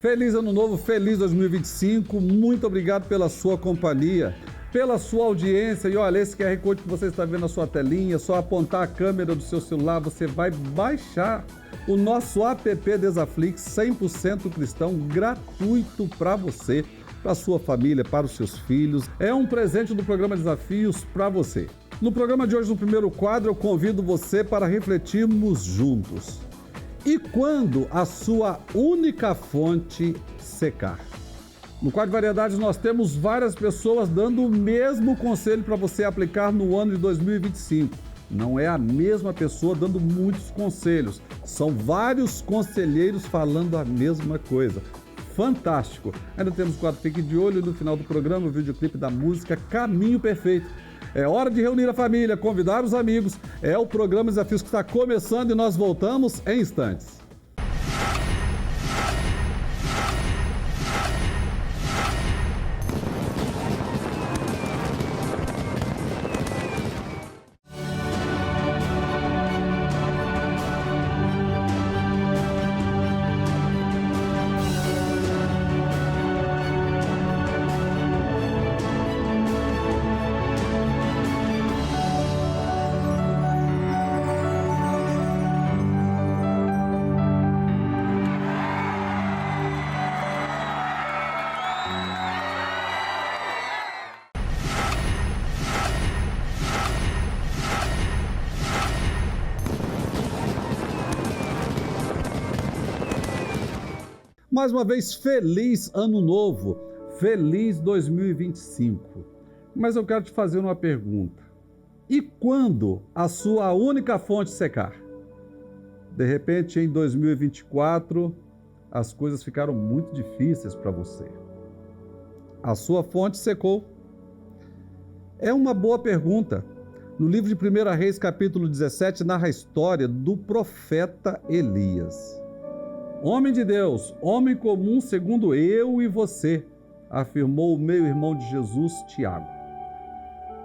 Feliz Ano Novo, feliz 2025, muito obrigado pela sua companhia, pela sua audiência. E olha, esse QR Code que você está vendo na sua telinha, só apontar a câmera do seu celular, você vai baixar o nosso app Desaflix 100% cristão, gratuito para você, para sua família, para os seus filhos. É um presente do programa Desafios para você. No programa de hoje, no primeiro quadro, eu convido você para refletirmos juntos. E quando a sua única fonte secar? No quadro de variedades, nós temos várias pessoas dando o mesmo conselho para você aplicar no ano de 2025. Não é a mesma pessoa dando muitos conselhos. São vários conselheiros falando a mesma coisa. Fantástico! Ainda temos o quadro Fique de Olho e no final do programa o videoclipe da música Caminho Perfeito. É hora de reunir a família, convidar os amigos. É o programa Desafios que está começando e nós voltamos em instantes. Mais uma vez, feliz Ano Novo, feliz 2025. Mas eu quero te fazer uma pergunta. E quando a sua única fonte secar? De repente, em 2024, as coisas ficaram muito difíceis para você. A sua fonte secou? É uma boa pergunta. No livro de 1 Reis, capítulo 17, narra a história do profeta Elias. Homem de Deus, homem comum segundo eu e você, afirmou o meio-irmão de Jesus, Tiago.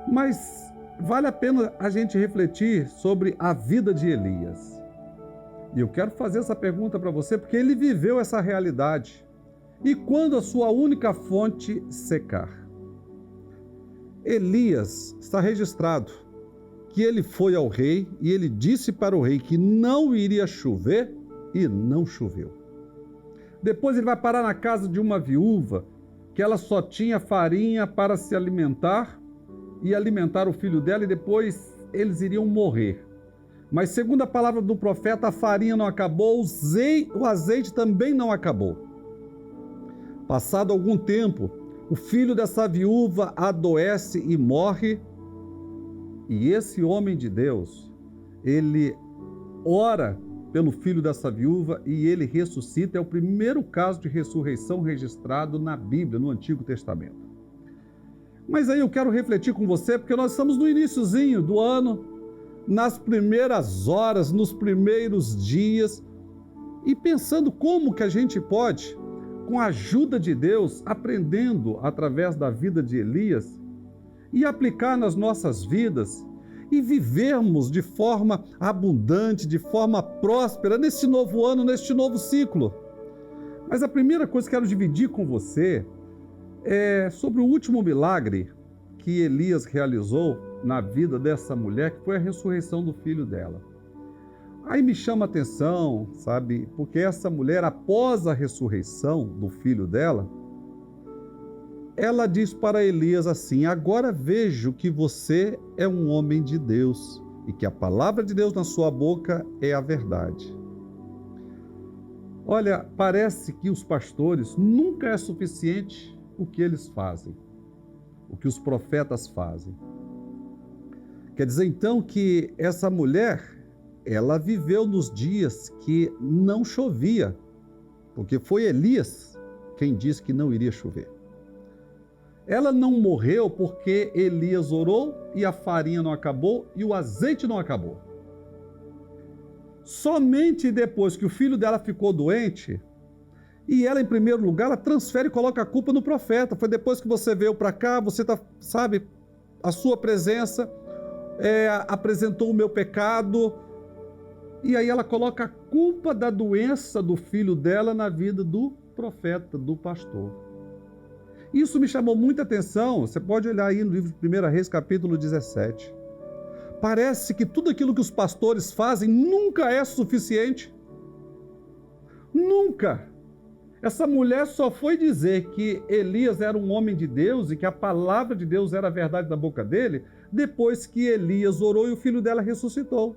Mas vale a pena a gente refletir sobre a vida de Elias. E eu quero fazer essa pergunta para você porque ele viveu essa realidade. E quando a sua única fonte secar? Elias está registrado que ele foi ao rei e ele disse para o rei que não iria chover e não choveu. Depois ele vai parar na casa de uma viúva que ela só tinha farinha para se alimentar e alimentar o filho dela e depois eles iriam morrer. Mas segundo a palavra do profeta, a farinha não acabou, o azeite também não acabou. Passado algum tempo, o filho dessa viúva adoece e morre. E esse homem de Deus, ele ora pelo filho dessa viúva e ele ressuscita. É o primeiro caso de ressurreição registrado na Bíblia, no Antigo Testamento. Mas aí eu quero refletir com você, porque nós estamos no iniciozinho do ano, nas primeiras horas, nos primeiros dias, e pensando como que a gente pode, com a ajuda de Deus, aprendendo através da vida de Elias, e aplicar nas nossas vidas, e vivermos de forma abundante, de forma próspera, neste novo ano, neste novo ciclo. Mas a primeira coisa que quero dividir com você é sobre o último milagre que Elias realizou na vida dessa mulher, que foi a ressurreição do filho dela. Aí me chama a atenção, sabe, porque essa mulher, após a ressurreição do filho dela, ela diz para Elias assim: agora vejo que você é um homem de Deus e que a palavra de Deus na sua boca é a verdade. Olha, parece que os pastores nunca é suficiente o que eles fazem, o que os profetas fazem. Quer dizer então que essa mulher, ela viveu nos dias que não chovia, porque foi Elias quem disse que não iria chover. Ela não morreu porque Elias orou e a farinha não acabou e o azeite não acabou. Somente depois que o filho dela ficou doente, e ela, em primeiro lugar, ela transfere e coloca a culpa no profeta. Foi depois que você veio para cá, você sabe, a sua presença apresentou o meu pecado. E aí ela coloca a culpa da doença do filho dela na vida do profeta, do pastor. Isso me chamou muita atenção. Você pode olhar aí no livro de 1 Reis, capítulo 17. Parece que tudo aquilo que os pastores fazem nunca é suficiente. Nunca. Essa mulher só foi dizer que Elias era um homem de Deus e que a palavra de Deus era a verdade da boca dele, depois que Elias orou e o filho dela ressuscitou.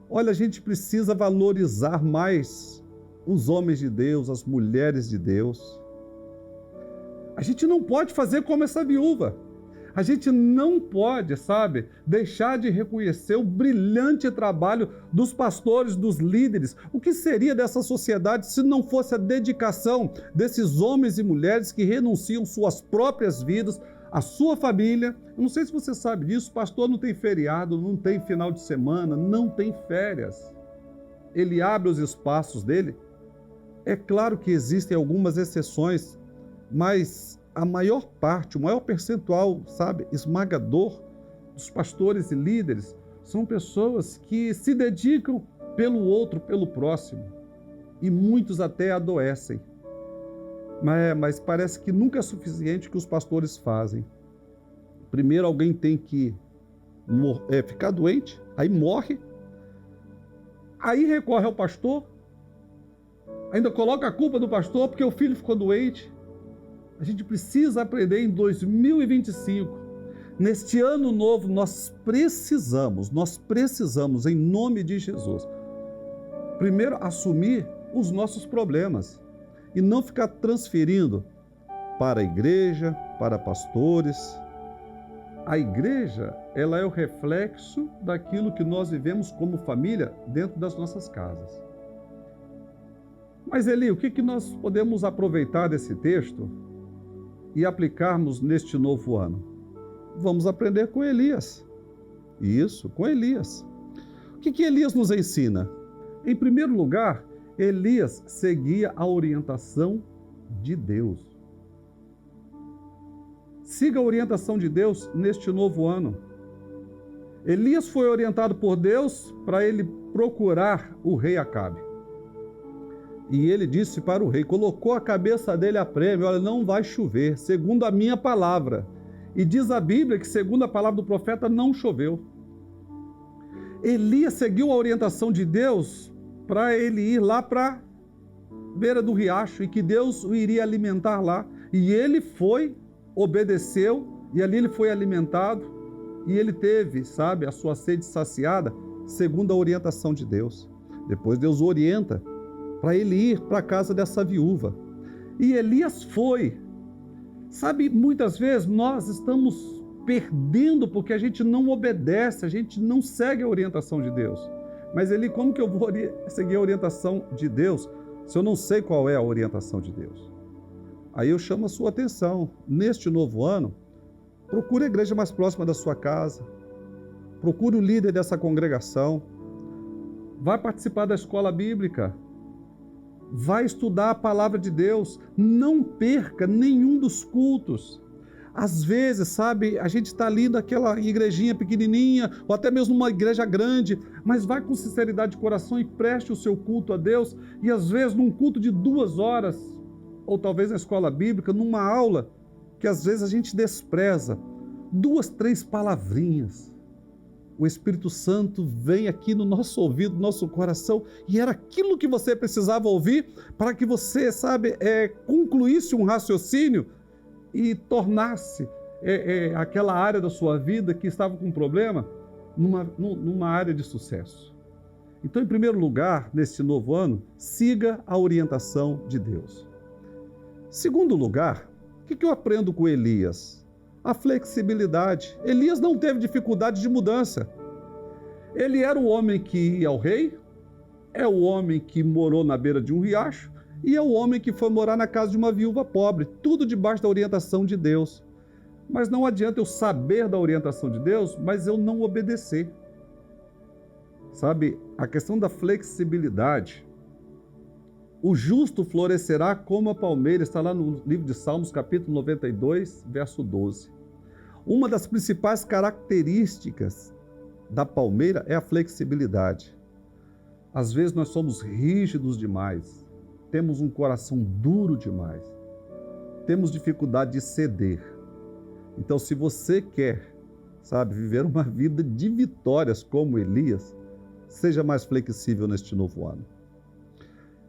Olha, a gente precisa valorizar mais os homens de Deus, as mulheres de Deus. A gente não pode fazer como essa viúva. A gente não pode, deixar de reconhecer o brilhante trabalho dos pastores, dos líderes. O que seria dessa sociedade se não fosse a dedicação desses homens e mulheres que renunciam suas próprias vidas, a sua família? Eu não sei se você sabe disso, o pastor não tem feriado, não tem final de semana, não tem férias. Ele abre os espaços dele. É claro que existem algumas exceções, mas a maior parte, o maior percentual, esmagador dos pastores e líderes são pessoas que se dedicam pelo outro, pelo próximo. E muitos até adoecem. Mas parece que nunca é suficiente o que os pastores fazem. Primeiro alguém tem que ficar doente, aí morre, aí recorre ao pastor, ainda coloca a culpa do pastor porque o filho ficou doente. A gente precisa aprender em 2025, neste ano novo, nós precisamos, em nome de Jesus, primeiro assumir os nossos problemas e não ficar transferindo para a igreja, para pastores. A igreja, ela é o reflexo daquilo que nós vivemos como família dentro das nossas casas. Mas Eli, o que nós podemos aproveitar desse texto e aplicarmos neste novo ano? Vamos aprender com Elias. Isso, com Elias. O que Elias nos ensina? Em primeiro lugar, Elias seguia a orientação de Deus. Siga a orientação de Deus neste novo ano. Elias foi orientado por Deus para ele procurar o rei Acabe. E ele disse para o rei, colocou a cabeça dele a prêmio, olha, não vai chover, segundo a minha palavra. E diz a Bíblia que, segundo a palavra do profeta, não choveu. Elias seguiu a orientação de Deus para ele ir lá para a beira do riacho e que Deus o iria alimentar lá. E ele foi, obedeceu, e ali ele foi alimentado, e ele teve, a sua sede saciada, segundo a orientação de Deus. Depois Deus o orienta para ele ir para a casa dessa viúva. E Elias foi. Muitas vezes nós estamos perdendo porque a gente não obedece, a gente não segue a orientação de Deus. Mas Eli, como que eu vou seguir a orientação de Deus se eu não sei qual é a orientação de Deus? Aí eu chamo a sua atenção. Neste novo ano, procure a igreja mais próxima da sua casa, procure o líder dessa congregação, vai participar da escola bíblica, vai estudar a palavra de Deus, não perca nenhum dos cultos. Às vezes, a gente está ali naquela igrejinha pequenininha, ou até mesmo uma igreja grande, mas vai com sinceridade de coração e preste o seu culto a Deus, e às vezes num culto de 2 horas, ou talvez na escola bíblica, numa aula, que às vezes a gente despreza, 2, 3 palavrinhas, o Espírito Santo vem aqui no nosso ouvido, no nosso coração, e era aquilo que você precisava ouvir para que você, concluísse um raciocínio e tornasse aquela área da sua vida que estava com problema numa área de sucesso. Então, em primeiro lugar, neste novo ano, siga a orientação de Deus. Segundo lugar, o que eu aprendo com Elias? A flexibilidade. Elias não teve dificuldade de mudança. Ele era o homem que ia ao rei, é o homem que morou na beira de um riacho e é o homem que foi morar na casa de uma viúva pobre, tudo debaixo da orientação de Deus. Mas não adianta eu saber da orientação de Deus, mas eu não obedecer. A questão da flexibilidade. O justo florescerá como a palmeira, está lá no livro de Salmos, capítulo 92, verso 12. Uma das principais características da palmeira é a flexibilidade. Às vezes nós somos rígidos demais. temos um coração duro demais. Temos dificuldade de ceder. Então, se você quer, viver uma vida de vitórias como Elias, seja mais flexível neste novo ano.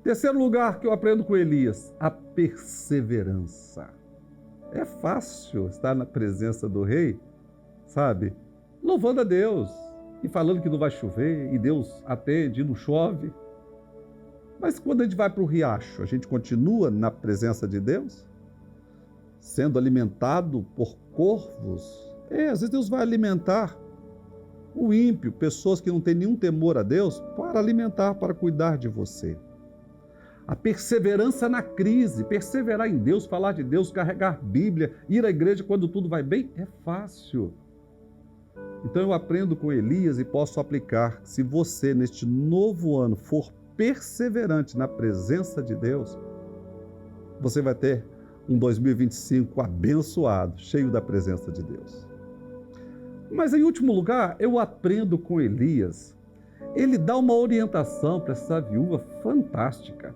Terceiro lugar que eu aprendo com Elias, a perseverança. É fácil estar na presença do rei, louvando a Deus e falando que não vai chover, e Deus atende e não chove. Mas quando a gente vai para o riacho, a gente continua na presença de Deus? Sendo alimentado por corvos? Às vezes Deus vai alimentar o ímpio, pessoas que não têm nenhum temor a Deus, para alimentar, para cuidar de você. A perseverança na crise, perseverar em Deus, falar de Deus, carregar Bíblia, ir à igreja quando tudo vai bem, é fácil. Então eu aprendo com Elias e posso aplicar. Se você, neste novo ano, for perseverante na presença de Deus, você vai ter um 2025 abençoado, cheio da presença de Deus. Mas em último lugar, eu aprendo com Elias. Ele dá uma orientação para essa viúva fantástica.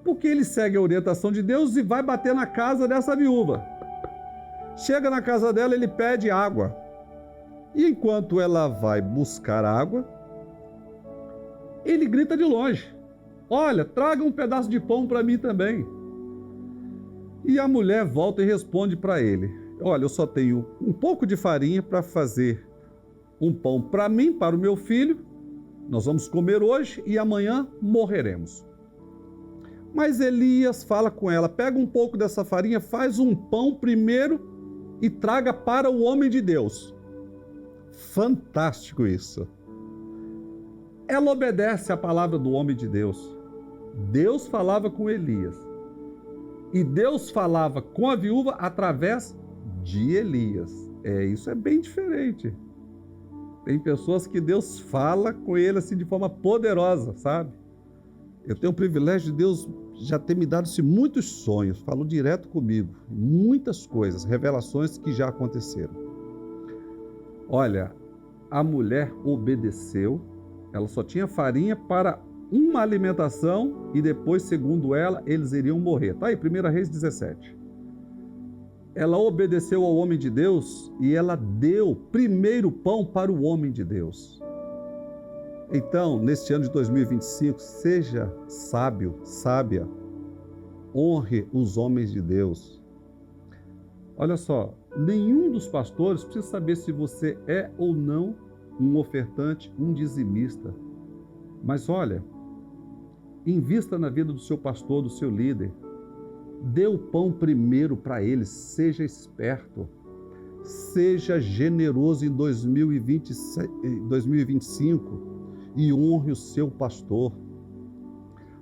Porque ele segue a orientação de Deus e vai bater na casa dessa viúva. Chega na casa dela, ele pede água. E enquanto ela vai buscar água, ele grita de longe: olha, traga um pedaço de pão para mim também. E a mulher volta e responde para ele: olha, eu só tenho um pouco de farinha para fazer um pão para mim, para o meu filho. Nós vamos comer hoje e amanhã morreremos. Mas Elias fala com ela: pega um pouco dessa farinha, faz um pão primeiro e traga para o homem de Deus. Fantástico isso. Ela obedece à palavra do homem de Deus. Deus falava com Elias. E Deus falava com a viúva através de Elias. Isso é bem diferente. Tem pessoas que Deus fala com ele assim de forma poderosa, Eu tenho o privilégio de Deus já ter me dado muitos sonhos, falou direto comigo, muitas coisas, revelações que já aconteceram. Olha, a mulher obedeceu, ela só tinha farinha para uma alimentação e depois, segundo ela, eles iriam morrer. Está aí, 1 Reis 17. Ela obedeceu ao homem de Deus e ela deu primeiro pão para o homem de Deus. Então, neste ano de 2025, seja sábio, sábia, honre os homens de Deus. Olha só, nenhum dos pastores precisa saber se você é ou não um ofertante, um dizimista. Mas olha, invista na vida do seu pastor, do seu líder. Dê o pão primeiro para eles, seja esperto. Seja generoso em 2025 e honre o seu pastor.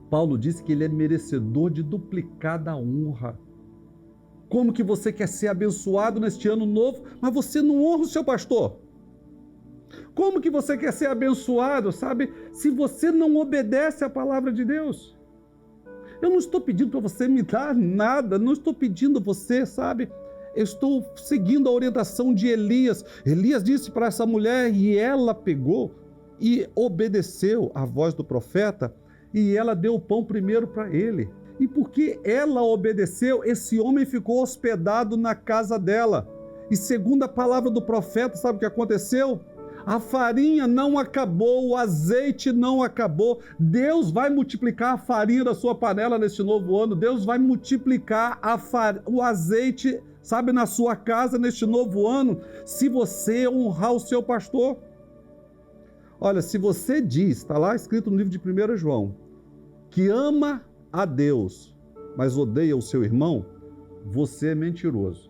Paulo disse que ele é merecedor de duplicada honra. Como que você quer ser abençoado neste ano novo, mas você não honra o seu pastor? Como que você quer ser abençoado, se você não obedece à palavra de Deus? Eu não estou pedindo para você me dar nada, não estou pedindo a você, eu estou seguindo a orientação de Elias. Elias disse para essa mulher e ela pegou e obedeceu à voz do profeta e ela deu o pão primeiro para ele. E porque ela obedeceu, esse homem ficou hospedado na casa dela. E segundo a palavra do profeta, sabe o que aconteceu? A farinha não acabou, o azeite não acabou. Deus vai multiplicar a farinha da sua panela neste novo ano. Deus vai multiplicar o azeite, na sua casa neste novo ano, se você honrar o seu pastor. Olha, se você diz, está lá escrito no livro de 1 João, que ama a Deus, mas odeia o seu irmão, você é mentiroso.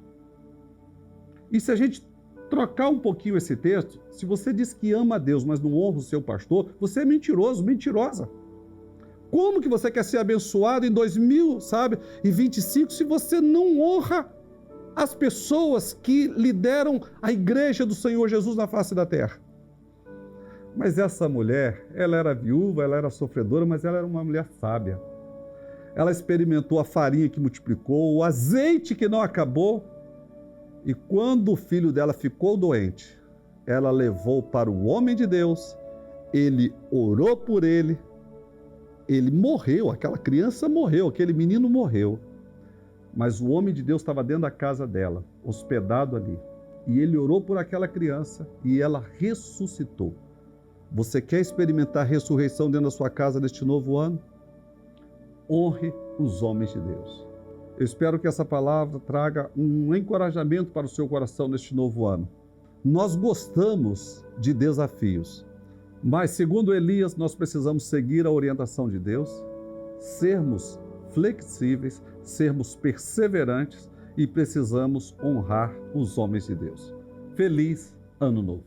E se a gente trocar um pouquinho esse texto, se você diz que ama a Deus, mas não honra o seu pastor, você é mentiroso, mentirosa. Como que você quer ser abençoado em 2025 se você não honra as pessoas que lideram a igreja do Senhor Jesus na face da terra? Mas essa mulher, ela era viúva, ela era sofredora, mas ela era uma mulher sábia. Ela experimentou a farinha que multiplicou, o azeite que não acabou. E quando o filho dela ficou doente, ela levou para o homem de Deus, ele orou por ele, ele morreu, aquela criança morreu, aquele menino morreu. Mas o homem de Deus estava dentro da casa dela, hospedado ali. E ele orou por aquela criança e ela ressuscitou. Você quer experimentar a ressurreição dentro da sua casa neste novo ano? Honre os homens de Deus. Eu espero que essa palavra traga um encorajamento para o seu coração neste novo ano. Nós gostamos de desafios, mas segundo Elias, nós precisamos seguir a orientação de Deus, sermos flexíveis, sermos perseverantes e precisamos honrar os homens de Deus. Feliz Ano Novo!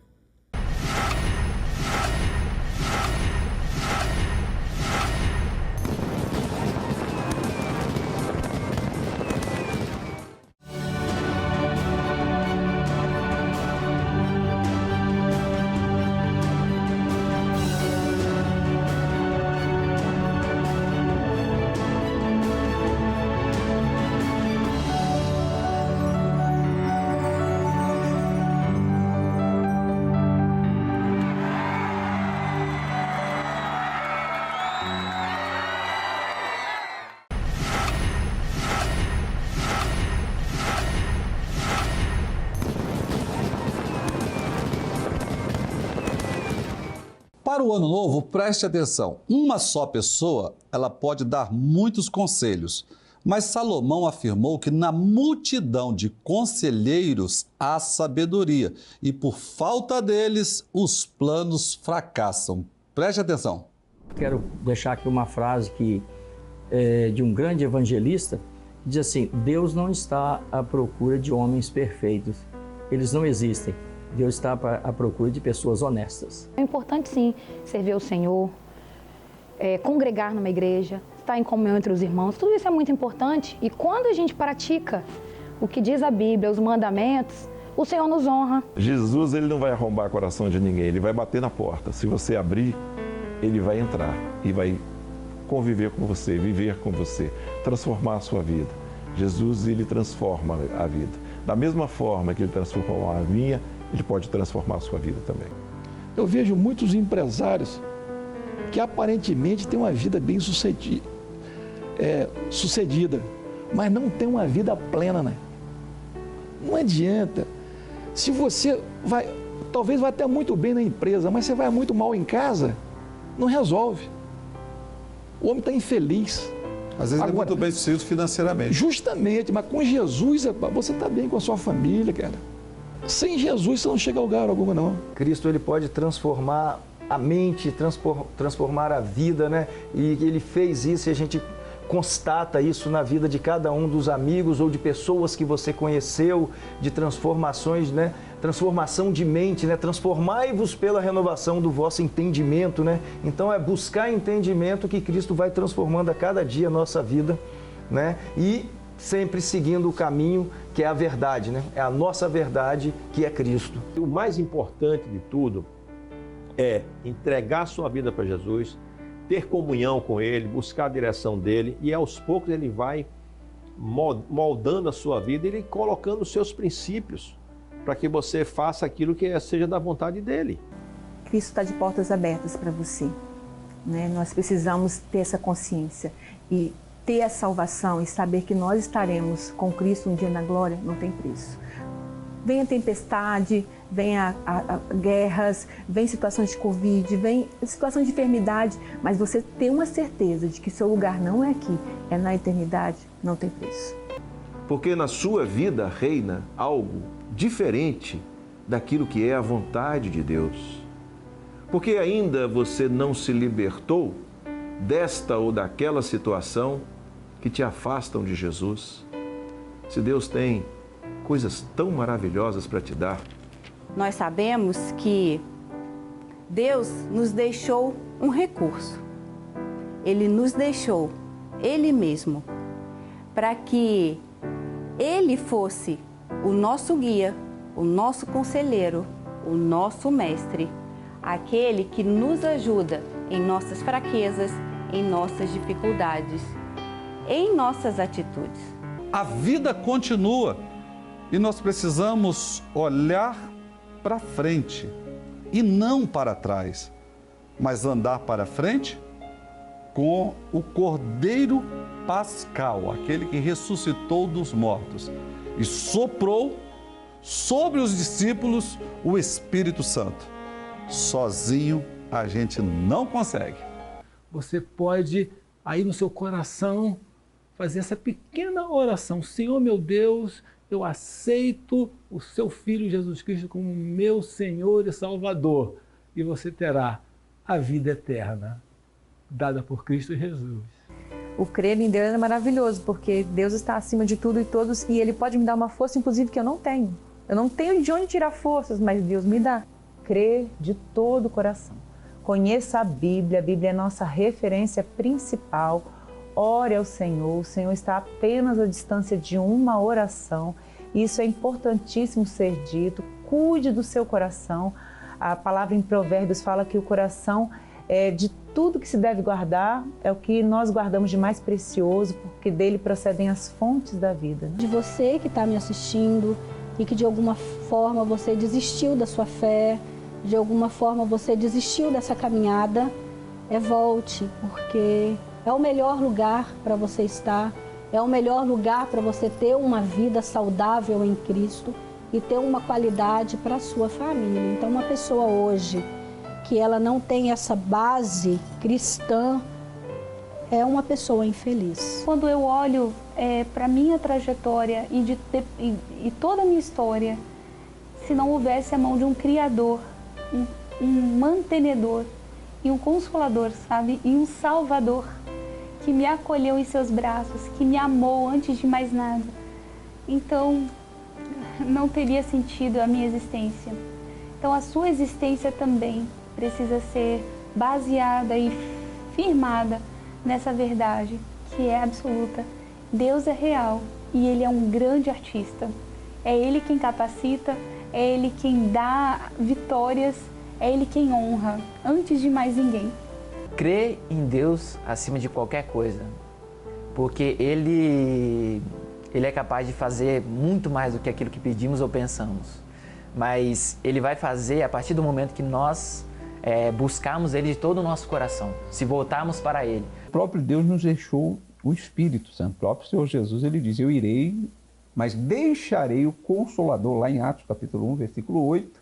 Para o ano novo, preste atenção. Uma só pessoa, ela pode dar muitos conselhos, mas Salomão afirmou que na multidão de conselheiros há sabedoria e por falta deles os planos fracassam. Preste atenção. Quero deixar aqui uma frase de um grande evangelista, que diz assim: Deus não está à procura de homens perfeitos, eles não existem. Deus está à procura de pessoas honestas. É importante, sim, servir ao Senhor, congregar numa igreja, estar em comunhão entre os irmãos. Tudo isso é muito importante. E quando a gente pratica o que diz a Bíblia, os mandamentos, o Senhor nos honra. Jesus, ele não vai arrombar o coração de ninguém, ele vai bater na porta. Se você abrir, ele vai entrar e vai conviver com você, viver com você, transformar a sua vida. Jesus, ele transforma a vida. Da mesma forma que ele transformou a minha, ele pode transformar a sua vida também. Eu vejo muitos empresários que aparentemente têm uma vida bem sucedida, mas não tem uma vida plena, né? Não adianta. Se você vai, talvez vá até muito bem na empresa, mas você vai muito mal em casa, não resolve. O homem está infeliz. Às vezes ele é muito bem sucedido financeiramente. Justamente, mas com Jesus você está bem com a sua família, cara. Sem Jesus você não chega a lugar algum, não. Cristo, ele pode transformar a mente, transformar a vida, né? E ele fez isso e a gente constata isso na vida de cada um dos amigos ou de pessoas que você conheceu, de transformações, né? Transformação de mente, né? Transformai-vos pela renovação do vosso entendimento, né? Então é buscar entendimento que Cristo vai transformando a cada dia a nossa vida, né? E sempre seguindo o caminho que é a verdade, né? É a nossa verdade que é Cristo. O mais importante de tudo é entregar sua vida para Jesus, ter comunhão com Ele, buscar a direção dEle e aos poucos Ele vai moldando a sua vida, Ele colocando os seus princípios para que você faça aquilo que seja da vontade dEle. Cristo está de portas abertas para você, né? Nós precisamos ter essa consciência e ter a salvação e saber que nós estaremos com Cristo um dia na glória, não tem preço. Vem a tempestade, vem a guerras, vem situações de Covid, vem situações de enfermidade, mas você tem uma certeza de que seu lugar não é aqui, é na eternidade, não tem preço. Porque na sua vida reina algo diferente daquilo que é a vontade de Deus. Porque ainda você não se libertou desta ou daquela situação que te afastam de Jesus. Se Deus tem coisas tão maravilhosas para te dar. Nós sabemos que Deus nos deixou um recurso. Ele nos deixou Ele mesmo para que Ele fosse o nosso guia, o nosso conselheiro, o nosso mestre, aquele que nos ajuda em nossas fraquezas, em nossas dificuldades, em nossas atitudes. A vida continua e nós precisamos olhar para frente e não para trás, mas andar para frente com o Cordeiro Pascal, aquele que ressuscitou dos mortos, e soprou sobre os discípulos o Espírito Santo. Sozinho a gente não consegue. Você pode, aí no seu coração, fazer essa pequena oração. Senhor meu Deus, eu aceito o seu Filho Jesus Cristo como meu Senhor e Salvador. E você terá a vida eterna, dada por Cristo Jesus. O crer em Deus é maravilhoso, porque Deus está acima de tudo e todos, e Ele pode me dar uma força, inclusive, que eu não tenho. Eu não tenho de onde tirar forças, mas Deus me dá. Crer de todo o coração. Conheça a Bíblia é nossa referência principal. Ore ao Senhor, o Senhor está apenas à distância de uma oração. Isso é importantíssimo ser dito. Cuide do seu coração. A palavra em Provérbios fala que o coração é de tudo que se deve guardar, é o que nós guardamos de mais precioso, porque dele procedem as fontes da vida. De você que está me assistindo e que de alguma forma você desistiu da sua fé, de alguma forma você desistiu dessa caminhada, volte, porque é o melhor lugar para você estar, é o melhor lugar para você ter uma vida saudável em Cristo e ter uma qualidade para a sua família. Então, uma pessoa hoje que ela não tem essa base cristã, é uma pessoa infeliz. Quando eu olho para a minha trajetória e toda a minha história, se não houvesse a mão de um Criador, um mantenedor e um consolador, sabe? E um Salvador que me acolheu em seus braços, que me amou antes de mais nada, então não teria sentido a minha existência. Então a sua existência também precisa ser baseada e firmada nessa verdade que é absoluta. Deus é real e Ele é um grande artista. É Ele quem capacita, é Ele quem dá vitórias, é Ele quem honra, antes de mais ninguém. Crer em Deus acima de qualquer coisa, porque Ele é capaz de fazer muito mais do que aquilo que pedimos ou pensamos. Mas Ele vai fazer a partir do momento que nós buscarmos Ele de todo o nosso coração, se voltarmos para Ele. O próprio Deus nos deixou o Espírito Santo. O próprio Senhor Jesus, Ele diz, eu irei, mas deixarei o Consolador, lá em Atos capítulo 1, versículo 8,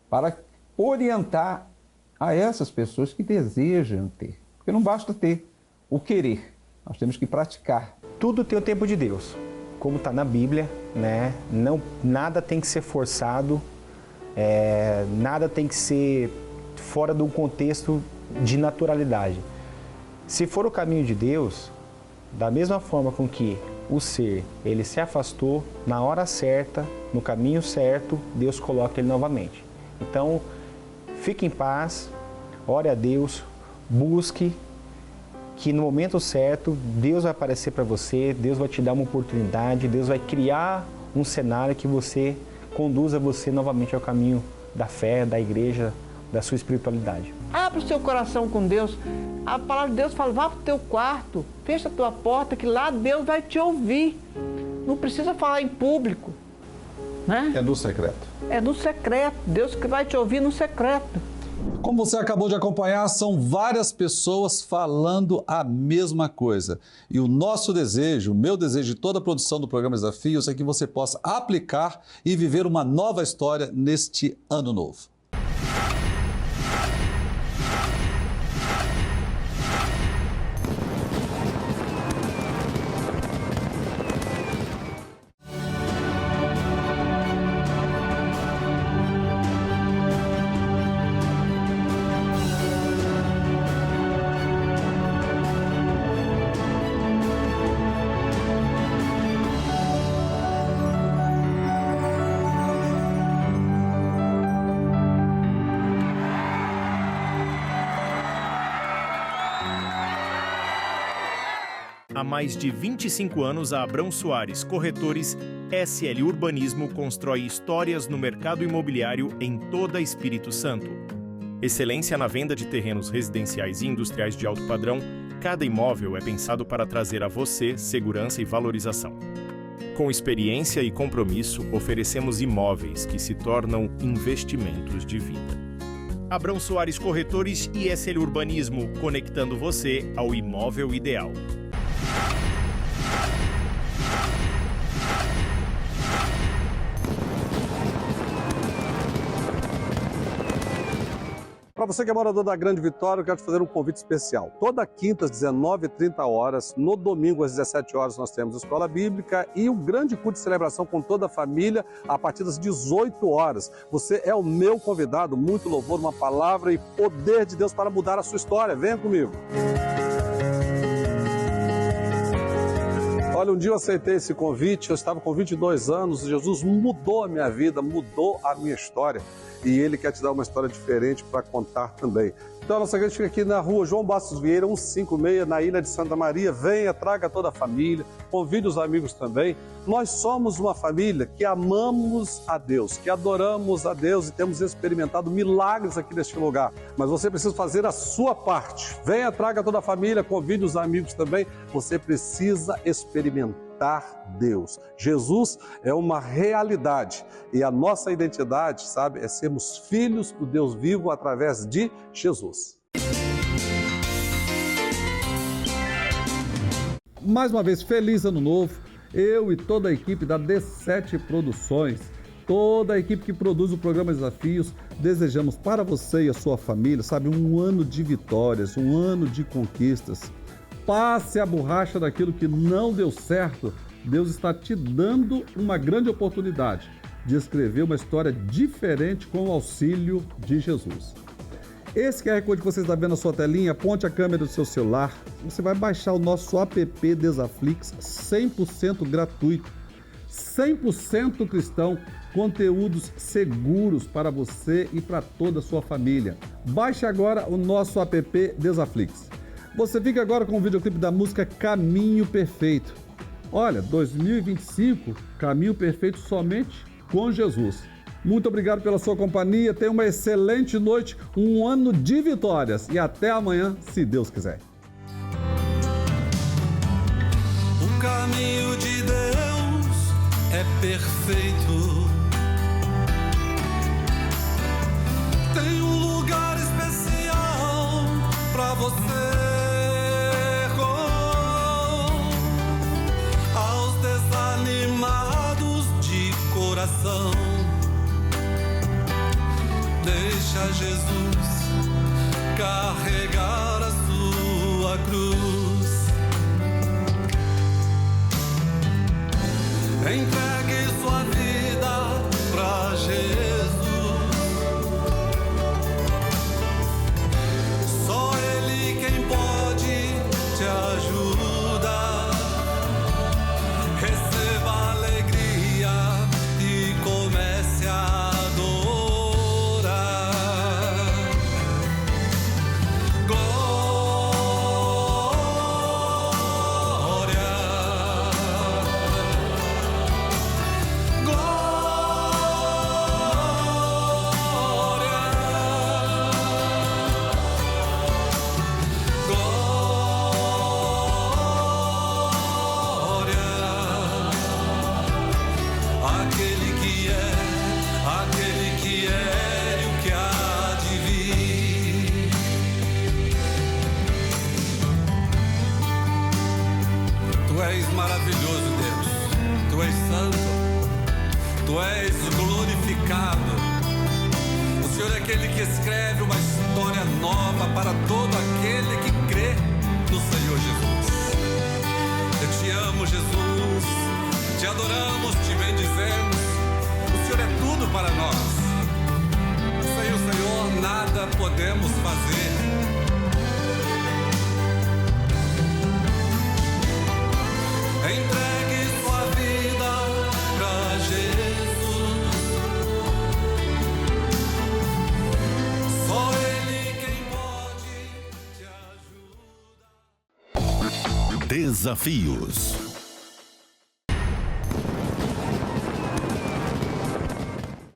para orientar a essas pessoas que desejam ter. Porque não basta ter o querer, nós temos que praticar. Tudo tem o tempo de Deus, como está na Bíblia, né? Nada tem que ser forçado, nada tem que ser fora do contexto de naturalidade. Se for o caminho de Deus, da mesma forma com que o ser, ele se afastou, na hora certa, no caminho certo, Deus coloca ele novamente. Então, fique em paz, ore a Deus, busque, que no momento certo, Deus vai aparecer para você, Deus vai te dar uma oportunidade, Deus vai criar um cenário que você conduza você novamente ao caminho da fé, da igreja, da sua espiritualidade. Abra o seu coração com Deus. A palavra de Deus fala, vá para o teu quarto, fecha a tua porta, que lá Deus vai te ouvir. Não precisa falar em público, né? É no secreto. É no secreto, Deus que vai te ouvir no secreto. Como você acabou de acompanhar, são várias pessoas falando a mesma coisa. E o nosso desejo, o meu desejo de toda a produção do programa Desafios é que você possa aplicar e viver uma nova história neste ano novo. Há mais de 25 anos, a Abrão Soares Corretores SL Urbanismo constrói histórias no mercado imobiliário em toda Espírito Santo. Excelência na venda de terrenos residenciais e industriais de alto padrão, cada imóvel é pensado para trazer a você segurança e valorização. Com experiência e compromisso, oferecemos imóveis que se tornam investimentos de vida. Abrão Soares Corretores e SL Urbanismo, conectando você ao imóvel ideal. Para você que é morador da Grande Vitória, eu quero te fazer um convite especial. Toda quinta às 19h30, no domingo às 17 horas, nós temos Escola Bíblica e o grande culto de celebração com toda a família a partir das 18 horas. Você é o meu convidado, muito louvor, uma palavra e poder de Deus para mudar a sua história. Venha comigo. Olha, um dia eu aceitei esse convite, eu estava com 22 anos, Jesus mudou a minha vida, mudou a minha história. E Ele quer te dar uma história diferente para contar também. Então a nossa igreja fica aqui na rua João Bastos Vieira, 156, na Ilha de Santa Maria. Venha, traga toda a família, convide os amigos também. Nós somos uma família que amamos a Deus, que adoramos a Deus e temos experimentado milagres aqui neste lugar. Mas você precisa fazer a sua parte. Venha, traga toda a família, convide os amigos também. Você precisa experimentar Deus. Jesus é uma realidade e a nossa identidade, sabe, é sermos filhos do Deus vivo através de Jesus. Mais uma vez, feliz ano novo. Eu e toda a equipe da D7 Produções, toda a equipe que produz o programa Desafios, desejamos para você e a sua família, sabe, um ano de vitórias, um ano de conquistas. Passe a borracha daquilo que não deu certo. Deus está te dando uma grande oportunidade de escrever uma história diferente com o auxílio de Jesus. Esse QR Code que você está vendo na sua telinha, aponte a câmera do seu celular. Você vai baixar o nosso app Desaflix 100% gratuito, 100% cristão, conteúdos seguros para você e para toda a sua família. Baixe agora o nosso app Desaflix. Você fica agora com o videoclipe da música Caminho Perfeito. Olha, 2025, caminho perfeito somente com Jesus. Muito obrigado pela sua companhia, tenha uma excelente noite, um ano de vitórias e até amanhã, se Deus quiser. O caminho de Deus é perfeito. Tem um lugar especial para você. Deixa Jesus carregar a sua cruz. Entregue sua vida pra Jesus. Só Ele quem pode te ajudar. Receba alegria e comece a Tu és glorificado. O Senhor é aquele que escreve uma história nova para todo aquele que crê no Senhor Jesus. Eu te amo, Jesus. Te adoramos, te bendizemos. O Senhor é tudo para nós. Sem o Senhor nada podemos fazer. Entregue sua vida pra Jesus. Só Ele quem pode te ajudar. Desafios.